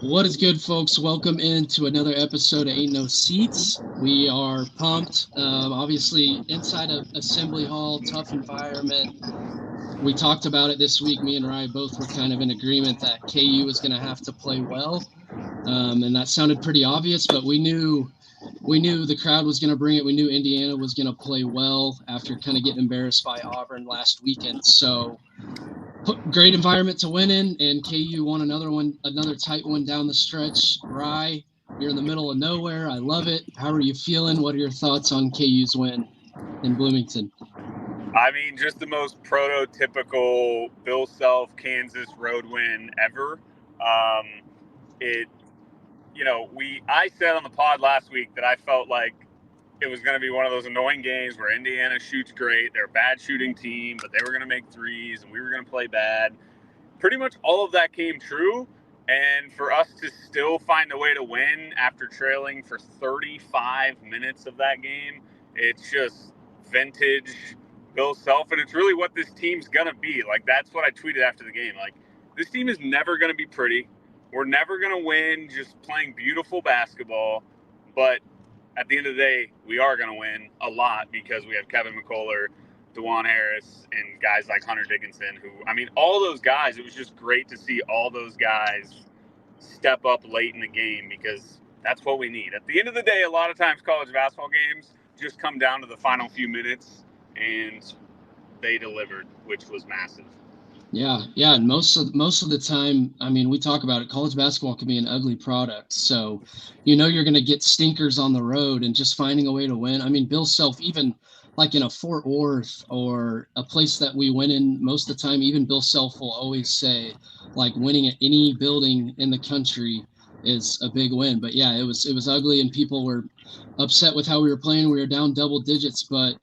What is good, folks? Welcome into another episode of Ain't No Seats. We are pumped. Obviously, inside of Assembly Hall, tough environment. We talked about it this week. Me and Rye both were kind of in agreement that KU was going to have to play well, and that sounded pretty obvious. But we knew the crowd was going to bring it. We knew Indiana was going to play well after kind of getting embarrassed by Auburn last weekend. So great environment to win in, and KU won another one, another tight one down the stretch. Rye, you're in the middle of nowhere. I love it. How are you feeling? What are your thoughts on KU's win in Bloomington? I mean, just the most prototypical Bill Self Kansas road win ever. Um, it, I said on the pod last week that I felt like it was going to be one of those annoying games where Indiana shoots great. They're a bad shooting team, but they were going to make threes and we were going to play bad. Pretty much all of that came true. And for us to still find a way to win after trailing for 35 minutes of that game, it's just vintage Bill Self. And it's really what this team's going to be. Like, that's what I tweeted after the game. Like, this team is never going to be pretty. We're never going to win just playing beautiful basketball. But at the end of the day, we are going to win a lot because we have Kevin McCullough, Dajuan Harris, and guys like Hunter Dickinson, who, I mean, all those guys, it was just great to see all those guys step up late in the game because that's what we need. At the end of the day, a lot of times college basketball games just come down to the final few minutes, and they delivered, which was massive. Yeah, and most of the time, I mean, we talk about it. College basketball can be an ugly product, so you're going to get stinkers on the road, and just finding a way to win. I mean, Bill Self, even like in a Fort Worth or a place that we win in most of the time, even Bill Self will always say, like, winning at any building in the country is a big win. But yeah, it was ugly, and people were upset with how we were playing. We were down double digits, but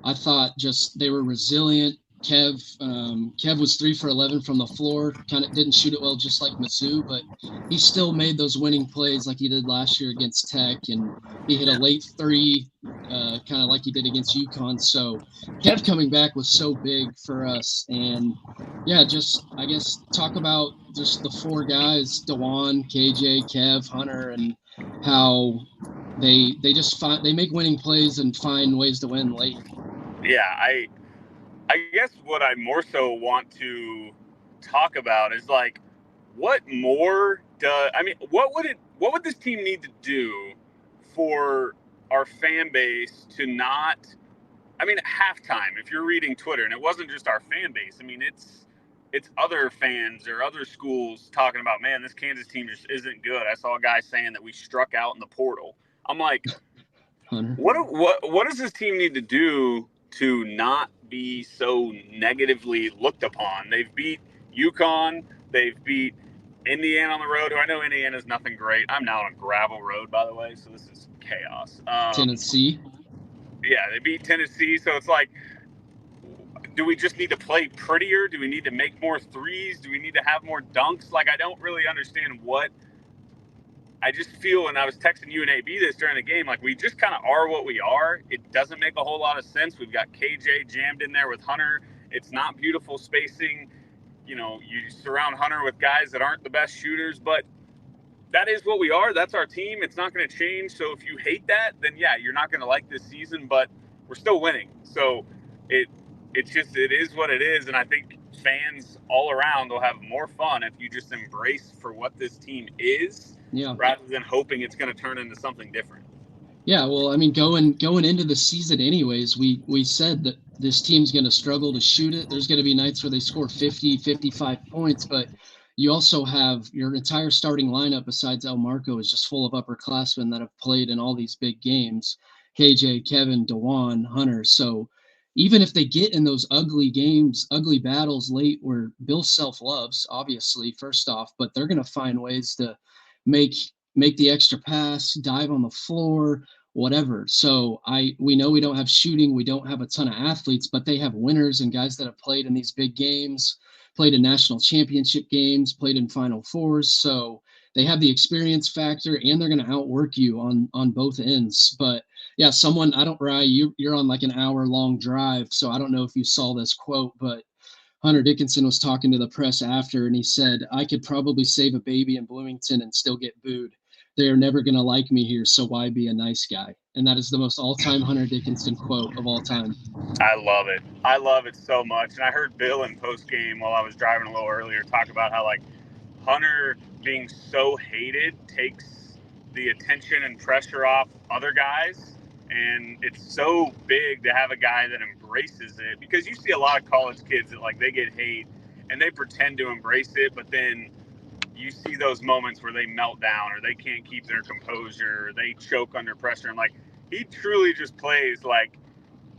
I thought just they were resilient. Kev was 3 for 11 from the floor. Kind of didn't shoot it well, just like Mizzou, but he still made those winning plays like he did last year against Tech, and he hit a late three, kind of like he did against UConn. So Kev coming back was so big for us, and yeah, just I guess talk about just the four guys: Dewan, KJ, Kev, Hunter, and how they make winning plays and find ways to win late. Yeah, I guess what I more so want to talk about is like what more does I mean what would this team need to do for our fan base to not I mean at halftime if you're reading Twitter and it wasn't just our fan base. I mean it's other fans or other schools talking about, man, this Kansas team just isn't good. I saw a guy saying that we struck out in the portal. I'm like, Hunter. what does this team need to do to not be so negatively looked upon? They've beat UConn, they've beat Indiana on the road, who I know Indiana's nothing great. I'm now on a gravel road, by the way, so this is chaos. Tennessee. Yeah, they beat Tennessee, so it's like, do we just need to play prettier? Do we need to make more threes? Do we need to have more dunks? Like, I don't really understand what I just feel, and I was texting you and AB this during the game, like we just kind of are what we are. It doesn't make a whole lot of sense. We've got KJ jammed in there with Hunter. It's not beautiful spacing. You surround Hunter with guys that aren't the best shooters, but that is what we are. That's our team. It's not going to change. So if you hate that, then yeah, you're not going to like this season, but we're still winning. So it it is what it is, and I think fans all around will have more fun if you just embrace for what this team is Yeah. rather than hoping it's going to turn into something different. Yeah, well, I mean, going into the season anyways, we said that this team's going to struggle to shoot it. There's going to be nights where they score 50, 55 points, but you also have your entire starting lineup besides El Marco is just full of upperclassmen that have played in all these big games. KJ, Kevin, Dewan, Hunter. So even if they get in those ugly games, ugly battles late where Bill Self loves, obviously, first off, but they're going to find ways to make make the extra pass, dive on the floor, whatever. So we know we don't have shooting, we don't have a ton of athletes, but they have winners and guys that have played in these big games, played in national championship games, played in Final Fours. So they have the experience factor, and they're going to outwork you on both ends. But yeah, someone I don't Rye, you're on like an hour long drive, so I don't know if you saw this quote, but Hunter Dickinson was talking to the press after, and he said, I could probably save a baby in Bloomington and still get booed. They are never going to like me here, so why be a nice guy? And that is the most all-time Hunter Dickinson quote of all time. I love it. I love it so much. And I heard Bill in post game while I was driving a little earlier talk about how like Hunter being so hated takes the attention and pressure off other guys. And it's so big to have a guy that embraces it, because you see a lot of college kids that like they get hate and they pretend to embrace it, but then you see those moments where they melt down or they can't keep their composure, or they choke under pressure. And like he truly just plays like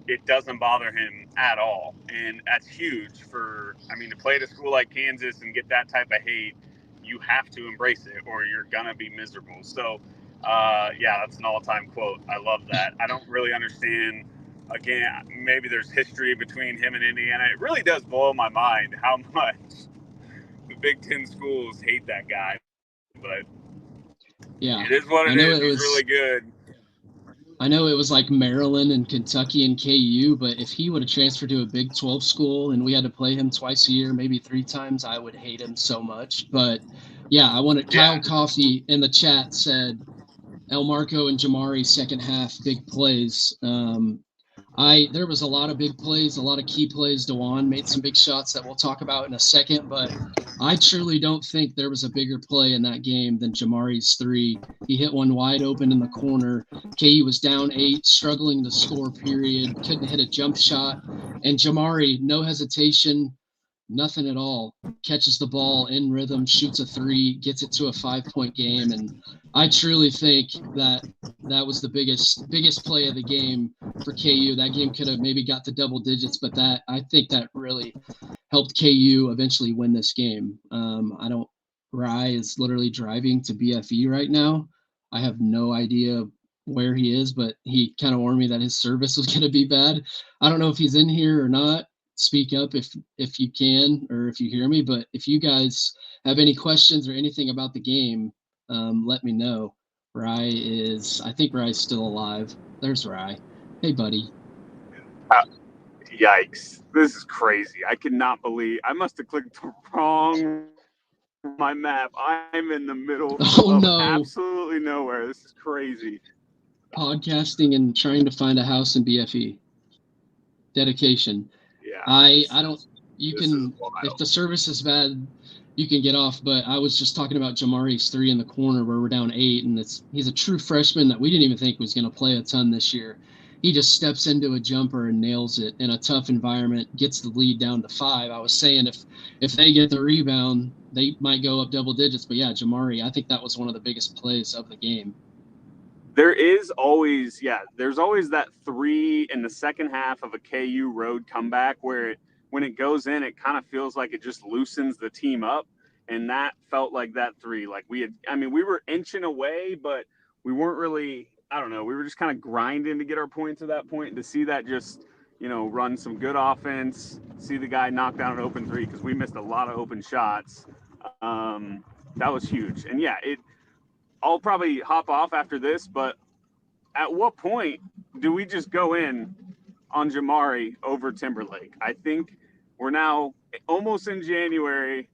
it doesn't bother him at all. And that's huge for, I mean, to play at a school like Kansas and get that type of hate, you have to embrace it or you're going to be miserable. So, yeah, that's an all-time quote. I love that. I don't really understand, again, maybe there's history between him and Indiana. It really does blow my mind how much the Big Ten schools hate that guy. But yeah, it is what it is. He's really good. I know it was like Maryland and Kentucky and KU, but if he would have transferred to a Big 12 school and we had to play him twice a year, maybe 3 times, I would hate him so much. But yeah, I wanted Kyle Coffey in the chat said El Marco and Jamari second half big plays. There was a lot of big plays, a lot of key plays. Dajuan made some big shots that we'll talk about in a second, but I truly don't think there was a bigger play in that game than Jamari's 3. He hit one wide open in the corner. KU was down 8, struggling to score, period. Couldn't hit a jump shot. And Jamari, no hesitation, nothing at all, catches the ball in rhythm, shoots a 3, gets it to a 5-point game. And I truly think that was the biggest play of the game for KU. That game could have maybe got to double digits, but I think that really helped KU eventually win this game. Rye is literally driving to BFE right now. I have no idea where he is, but he kind of warned me that his service was going to be bad. I don't know if he's in here or not. Speak up if you can, or if you hear me, but if you guys have any questions or anything about the game, let me know. I think Rye's still alive. There's Rye. Hey, buddy. Yikes. This is crazy. I cannot believe I must have clicked the wrong my map. I'm in the middle of absolutely nowhere. This is crazy. Podcasting and trying to find a house in BFE. Dedication. Yeah. I don't, you can, if the service is bad, you can get off, but I was just talking about Jamari's 3 in the corner where we're down 8, and he's a true freshman that we didn't even think was going to play a ton this year. He just steps into a jumper and nails it in a tough environment, gets the lead down to 5. I was saying if they get the rebound, they might go up double digits, but yeah, Jamari, I think that was one of the biggest plays of the game. There's always that 3 in the second half of a KU road comeback where when it goes in, it kind of feels like it just loosens the team up. And that felt like that 3. Like we were inching away, but we weren't really, I don't know, we were just kind of grinding to get our points at that point. And to see that just, run some good offense, see the guy knock down an open 3, because we missed a lot of open shots. That was huge. And yeah, I'll probably hop off after this, but at what point do we just go in on Jamari over Timberlake? I think we're now almost in January.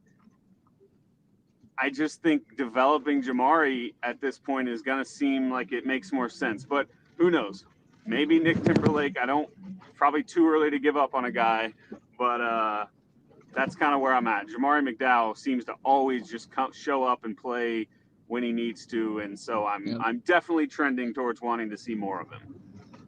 I just think developing Jamari at this point is going to seem like it makes more sense, but who knows? Maybe Nick Timberlake. Probably too early to give up on a guy, but that's kind of where I'm at. Jamari McDowell seems to always just show up and play when he needs to, and so I'm definitely trending towards wanting to see more of him.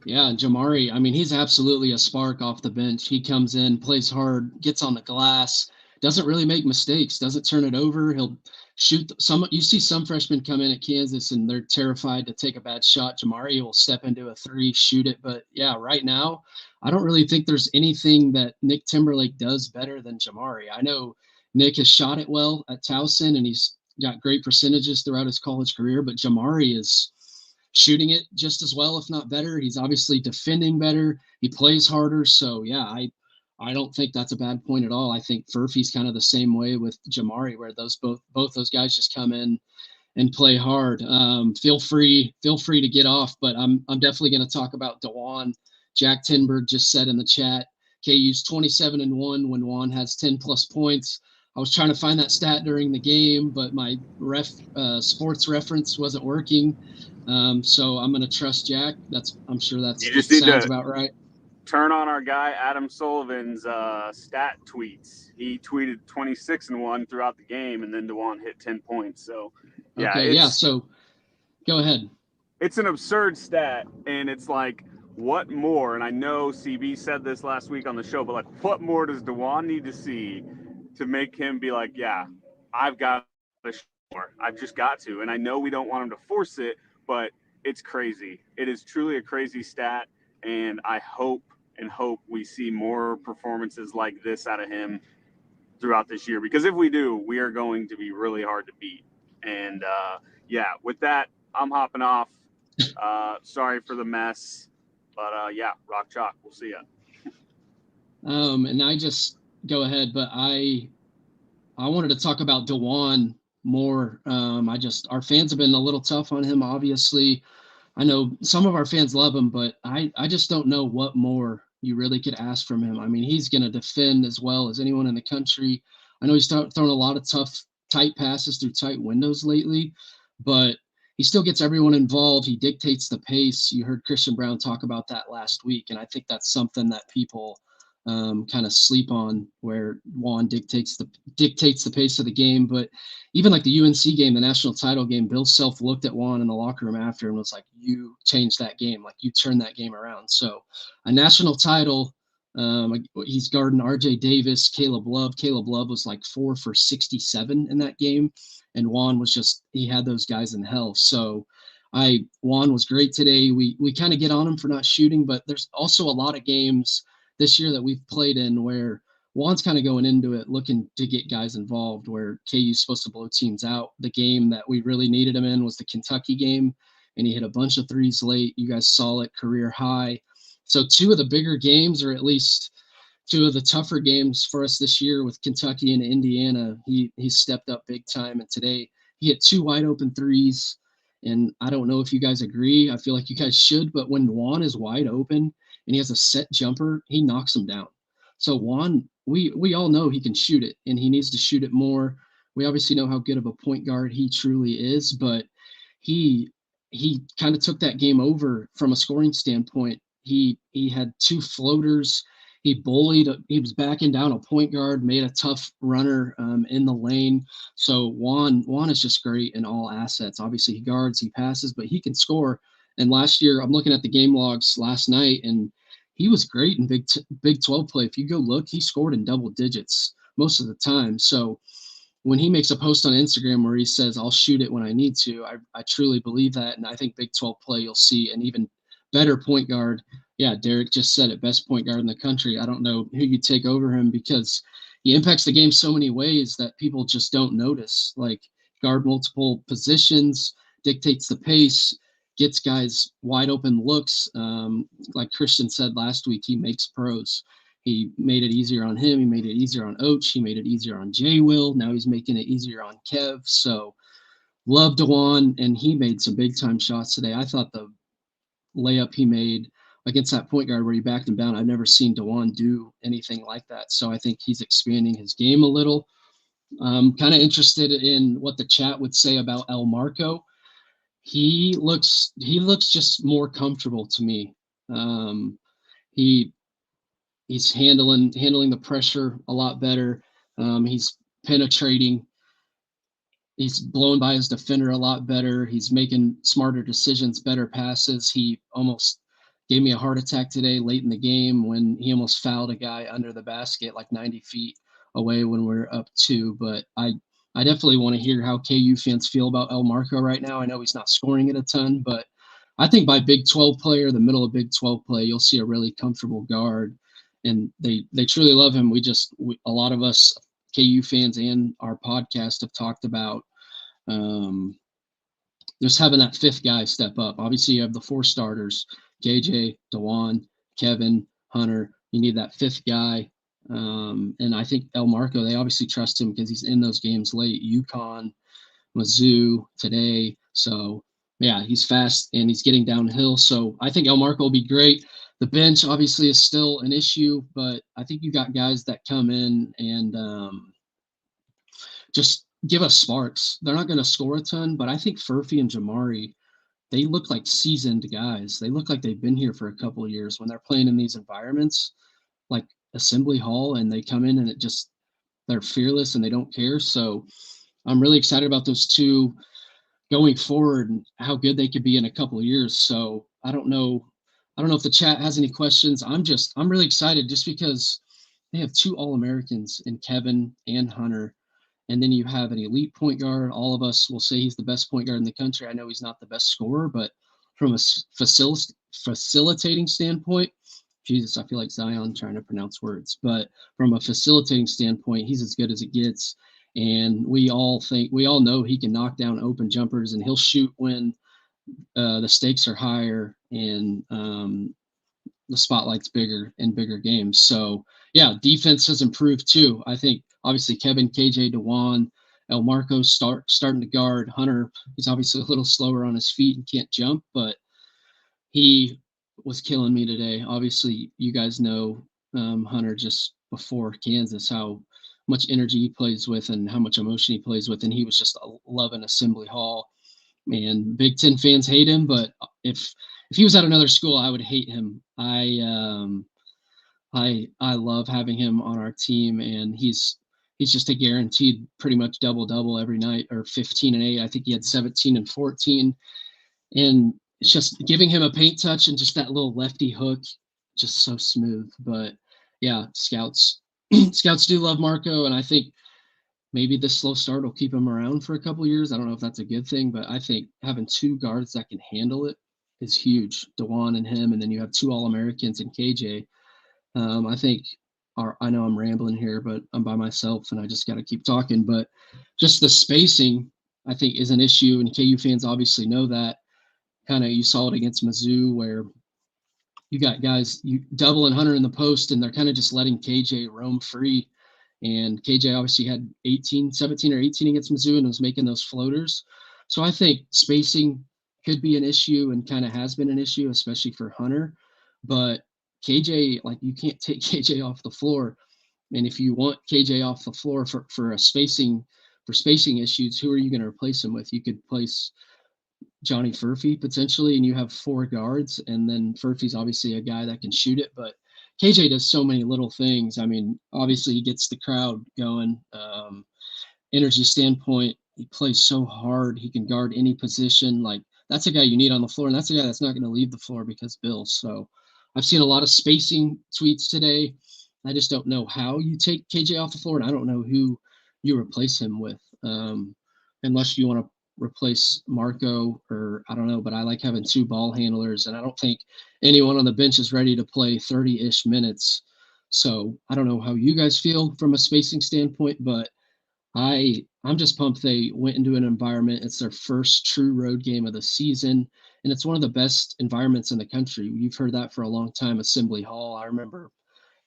Yeah, Jamari, he's absolutely a spark off the bench. He comes in, plays hard, gets on the glass, doesn't really make mistakes, doesn't turn it over. He'll shoot you see some freshmen come in at Kansas and they're terrified to take a bad shot. Jamari will step into a 3, shoot it. But yeah, right now, I don't really think there's anything that Nick Timberlake does better than Jamari. I know Nick has shot it well at Towson and he's got great percentages throughout his college career, but Jamari is shooting it just as well, if not better. He's obviously defending better. He plays harder. So yeah, I don't think that's a bad point at all. I think Furphy's kind of the same way with Jamari, where both those guys just come in and play hard. Feel free to get off, but I'm definitely going to talk about Dajuan. Jack Tinberg just said in the chat, KU's 27-1 when Juan has 10 plus points. I was trying to find that stat during the game, but my sports reference wasn't working. So I'm going to trust Jack. I'm sure that sounds about right. Turn on our guy Adam Sullivan's stat tweets. He tweeted 26-1 throughout the game, and then Dajuan hit 10 points. So yeah, okay, so go ahead. It's an absurd stat, and it's like, what more? And I know CB said this last week on the show, but like, what more does Dajuan need to see to make him be like, yeah, I've got to show more. I've just got to. And I know we don't want him to force it, but it's crazy. It is truly a crazy stat, and I hope we see more performances like this out of him throughout this year, because if we do, we are going to be really hard to beat. And yeah, with that, I'm hopping off. Sorry for the mess, but yeah, rock chalk. We'll see ya. And I just go ahead, but I wanted to talk about Dajuan more. Our fans have been a little tough on him, obviously. I know some of our fans love him, but I just don't know what more you really could ask from him. I mean, he's going to defend as well as anyone in the country. I know he's thrown a lot of tough, tight passes through tight windows lately, but he still gets everyone involved. He dictates the pace. You heard Christian Brown talk about that last week, and I think that's something that people kind of sleep on, where Juan dictates the pace of the game. But even like the UNC game, the national title game, Bill Self looked at Juan in the locker room after and was like, you changed that game. Like, you turned that game around. So a national title, he's guarding RJ Davis, Caleb Love. Caleb Love was like 4 for 67 in that game. And Juan was he had those guys in hell. So Juan was great today. We kind of get on him for not shooting, but there's also a lot of games this year that we've played in where Juan's kind of going into it looking to get guys involved, where KU's supposed to blow teams out. The game that we really needed him in was the Kentucky game, and he hit a bunch of threes late. You guys saw it, career high. So 2 of the bigger games, or at least 2 of the tougher games for us this year with Kentucky and Indiana, he stepped up big time. And today he hit 2 wide open threes. And I don't know if you guys agree. I feel like you guys should, but when Juan is wide open and he has a set jumper, he knocks them down. So Juan, we all know he can shoot it, and he needs to shoot it more. We obviously know how good of a point guard he truly is, but he kind of took that game over from a scoring standpoint. He had 2 floaters. He bullied. He was backing down a point guard, made a tough runner in the lane. So Juan is just great in all assets. Obviously, he guards, he passes, but he can score. And last year, I'm looking at the game logs last night, and he was great in Big 12 play. If you go look, he scored in double digits most of the time. So when he makes a post on Instagram where he says, I'll shoot it when I need to, I truly believe that. And I think Big 12 play, you'll see an even better point guard. Yeah, Derek just said it, best point guard in the country. I don't know who you take over him, because he impacts the game so many ways that people just don't notice. Like, guard multiple positions, dictates the pace, gets guys wide open looks. Like Christian said last week, he makes pros. He made it easier on him. He made it easier on Oach. He made it easier on J. Will. Now he's making it easier on Kev. So love Dajuan, and he made some big time shots today. I thought the layup he made against that point guard where he backed him down, I've never seen Dajuan do anything like that. So I think he's expanding his game a little. Kind of interested in what the chat would say about El Marco. He looks just more comfortable to me. He's handling the pressure a lot better. He's penetrating. He's blown by his defender a lot better. He's making smarter decisions, better passes. He almost gave me a heart attack today late in the game when he almost fouled a guy under the basket like 90 feet away when we're up 2. But I definitely want to hear how KU fans feel about El Marco right now. I know he's not scoring it a ton, but I think by Big 12 play, or the middle of Big 12 play, you'll see a really comfortable guard. And they truly love him. A lot of us KU fans and our podcast have talked about just having that 5th guy step up. Obviously, you have the 4 starters, JJ, Dajuan, Kevin, Hunter. You need that 5th guy. And I think El Marco, they obviously trust him because he's in those games late. UConn, Mizzou today. So, yeah, he's fast and he's getting downhill. So I think El Marco will be great. The bench obviously is still an issue, but I think you got guys that come in and just give us sparks. They're not going to score a ton, but I think Furphy and Jamari, they look like seasoned guys. They look like they've been here for a couple of years when they're playing in these environments like Assembly Hall, and they come in and they're fearless and they don't care. So I'm really excited about those two going forward and how good they could be in a couple of years. So I don't know if the chat has any questions. I'm really excited just because they have two All-Americans in Kevin and Hunter. And then you have an elite point guard. All of us will say he's the best point guard in the country. I know he's not the best scorer, but from a facilitating standpoint, Jesus, I feel like Zion trying to pronounce words. But from a facilitating standpoint, he's as good as it gets. And we all know he can knock down open jumpers, and he'll shoot when the stakes are higher and the spotlight's bigger in bigger games. So yeah, defense has improved too. I think obviously Kevin, KJ, Dajuan, El Marco starting to guard. Hunter, he's obviously a little slower on his feet and can't jump, but he was killing me today. Obviously, you guys know Hunter just before Kansas, how much energy he plays with and how much emotion he plays with, and he was just loving Assembly Hall. And Big Ten fans hate him, but if he was at another school, I would hate him. I love having him on our team, and he's just a guaranteed pretty much double every night, or 15 and 8. I think he had 17 and 14, and it's just giving him a paint touch and just that little lefty hook, just so smooth. But yeah, scouts do love Marco, and I think maybe this slow start will keep him around for a couple of years. I don't know if that's a good thing, but I think having two guards that can handle it is huge. Dajuan and him, and then you have two All-Americans and KJ. I think I know I'm rambling here, but I'm by myself and I just got to keep talking. But just the spacing, I think, is an issue, and KU fans obviously know that. Kind of, you saw it against Mizzou where you got guys you doubling Hunter in the post, and they're kind of just letting KJ roam free. And KJ obviously had 17 or 18 against Mizzou and was making those floaters. So I think spacing could be an issue and kind of has been an issue, especially for Hunter. But KJ, like, you can't take KJ off the floor. And if you want KJ off the floor for spacing issues, who are you going to replace him with? You could place Johnny Furphy potentially, and you have four guards, and then Furphy's obviously a guy that can shoot it, but KJ does so many little things. I mean, obviously he gets the crowd going. Energy standpoint, he plays so hard. He can guard any position. Like, that's a guy you need on the floor, and that's a guy that's not going to leave the floor because Bill. So I've seen a lot of spacing tweets today. I just don't know how you take KJ off the floor, and I don't know who you replace him with, unless you want to replace Marco, or I don't know, but I like having two ball handlers, and I don't think anyone on the bench is ready to play 30-ish minutes. So I don't know how you guys feel from a spacing standpoint, but I'm just pumped they went into an environment. It's their first true road game of the season, and it's one of the best environments in the country. You've heard that for a long time, Assembly Hall.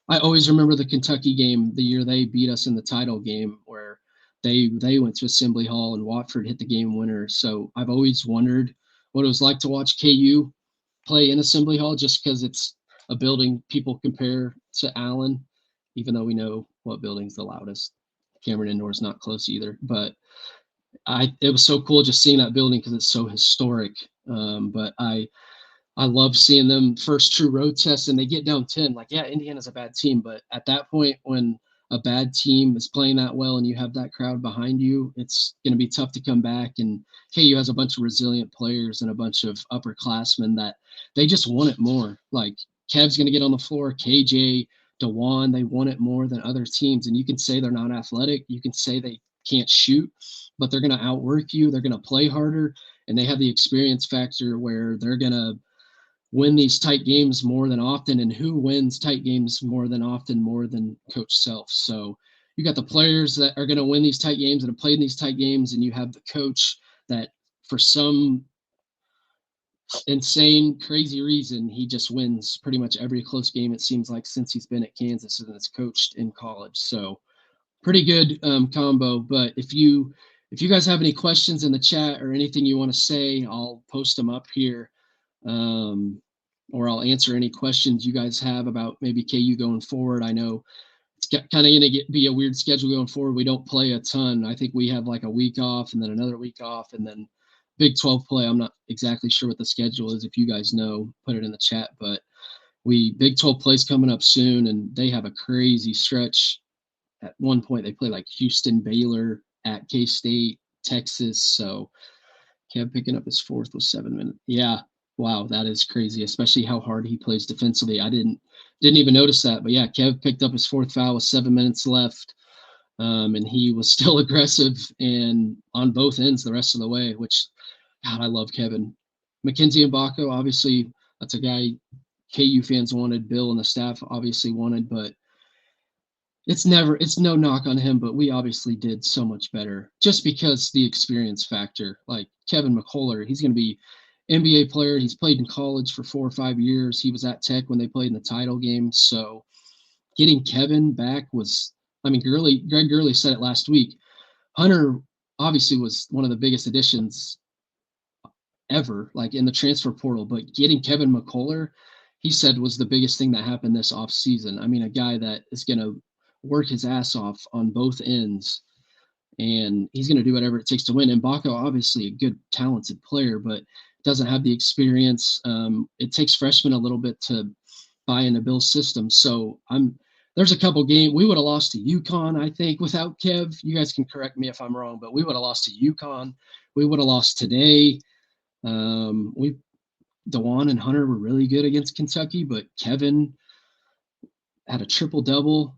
I always remember the Kentucky game, the year they beat us in the title game, where they went to Assembly Hall and Watford hit the game winner. So I've always wondered what it was like to watch KU play in Assembly Hall, just because it's a building people compare to Allen, even though we know what building's the loudest. Cameron Indoor is not close either, but it was so cool just seeing that building because it's so historic. But I love seeing them first true road test, and they get down 10. Like, yeah, Indiana's a bad team, but at that point, when a bad team is playing that well and you have that crowd behind you, it's going to be tough to come back. And KU has a bunch of resilient players and a bunch of upperclassmen that they just want it more. Like, Kev's going to get on the floor, KJ, Dajuan, they want it more than other teams. And you can say they're not athletic, you can say they can't shoot, but they're going to outwork you, they're going to play harder, and they have the experience factor where they're going to win these tight games more than often. And who wins tight games more than often, more than Coach Self? So you got the players that are going to win these tight games and have played in these tight games, and you have the coach that, for some insane, crazy reason, he just wins pretty much every close game, it seems like, since he's been at Kansas and has coached in college. So pretty good combo. But if you guys have any questions in the chat or anything you want to say, I'll post them up here. or I'll answer any questions you guys have about maybe KU going forward. I know it's kind of going to be a weird schedule going forward. We don't play a ton. I think we have like a week off and then another week off and then Big 12 play. I'm not exactly sure what the schedule is. If you guys know, put it in the chat. But Big 12 plays coming up soon, and they have a crazy stretch. At one point, they play like Houston, Baylor, at K-State, Texas. So Kev picking up his fourth with 7 minutes. Yeah, wow, that is crazy, especially how hard he plays defensively. I didn't even notice that, but yeah, Kev picked up his fourth foul with 7 minutes left, and he was still aggressive and on both ends the rest of the way. Which, God, I love Kevin. Mackenzie Mbako, obviously, that's a guy KU fans wanted. Bill and the staff obviously wanted, but it's no knock on him, but we obviously did so much better just because the experience factor. Like Kevin McCullough, he's going to be NBA player. He's played in college for 4 or 5 years. He was at Tech when they played in the title game. So getting Kevin back was, I mean, Greg Gurley said it last week. Hunter obviously was one of the biggest additions ever, like in the transfer portal, but getting Kevin McCullough, he said, was the biggest thing that happened this offseason. I mean, a guy that is going to work his ass off on both ends, and he's going to do whatever it takes to win. And Baco, obviously a good, talented player, but doesn't have the experience. It takes freshmen a little bit to buy into Bill's system. So there's a couple games we would have lost to UConn, I think, without Kev. You guys can correct me if I'm wrong, but we would have lost to UConn. We would have lost today. Dajuan and Hunter were really good against Kentucky, but Kevin had a triple-double.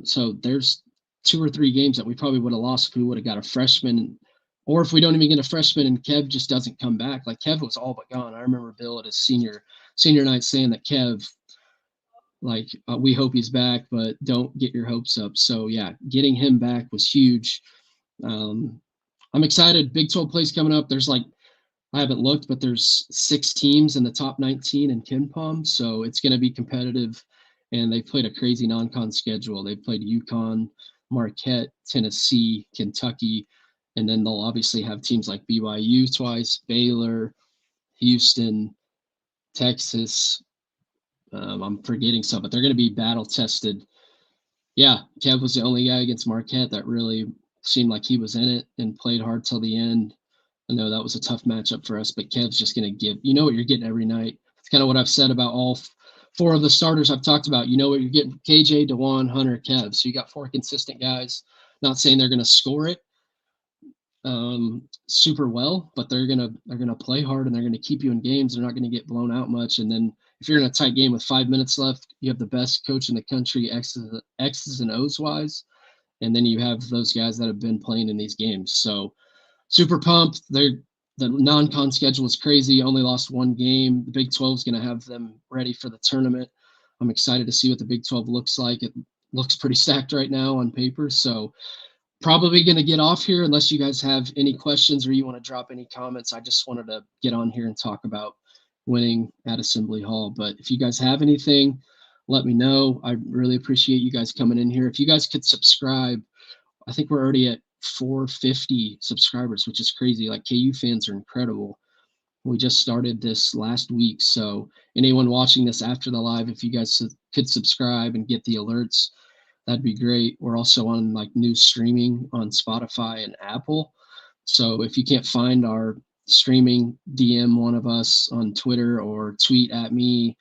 So there's 2 or 3 games that we probably would have lost if we would have got a freshman, or if we don't even get a freshman and Kev just doesn't come back. Like Kev was all but gone. I remember Bill at his senior night saying that Kev, like, we hope he's back, but don't get your hopes up. So yeah, getting him back was huge. I'm excited. Big 12 plays coming up. There's like, I haven't looked, but there's 6 teams in the top 19 in KenPom, so it's going to be competitive. And they played a crazy non-con schedule. They played UConn, Marquette, Tennessee, Kentucky, and then they'll obviously have teams like BYU twice, Baylor, Houston, Texas. I'm forgetting some, but they're going to be battle tested. Yeah, Kev was the only guy against Marquette that really seemed like he was in it and played hard till the end. I know that was a tough matchup for us, but Kev's just going to give. You know what you're getting every night. It's kind of what I've said about all 4 of the starters I've talked about. You know what you're getting: KJ, Dajuan, Hunter, Kev. So you got 4 consistent guys. Not saying they're going to score it super well, but they're gonna play hard and they're going to keep you in games. They're not going to get blown out much. And then if you're in a tight game with 5 minutes left, you have the best coach in the country, X's and O's wise, and then you have those guys that have been playing in these games. So super pumped. The non-con schedule is crazy. Only lost 1 game. The Big 12 is going to have them ready for the tournament. I'm excited to see what the Big 12 looks like. It looks pretty stacked right now on paper. So probably going to get off here unless you guys have any questions or you want to drop any comments. I just wanted to get on here and talk about winning at Assembly Hall. But if you guys have anything, let me know. I really appreciate you guys coming in here. If you guys could subscribe, I think we're already at 450 subscribers, which is crazy. Like, KU fans are incredible. We just started this last week. So anyone watching this after the live, if you guys could subscribe and get the alerts, that'd be great. We're also on like news streaming on Spotify and Apple. So if you can't find our streaming, DM one of us on Twitter or tweet at me,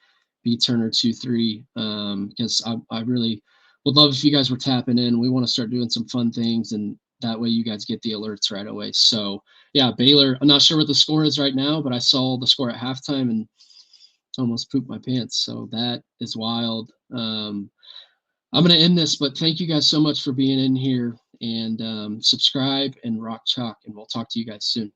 bturner23, because I really would love if you guys were tapping in. We want to start doing some fun things, and that way you guys get the alerts right away. So yeah, Baylor, I'm not sure what the score is right now, but I saw the score at halftime and almost pooped my pants. So that is wild. I'm going to end this, but thank you guys so much for being in here, and subscribe and rock chalk, and we'll talk to you guys soon.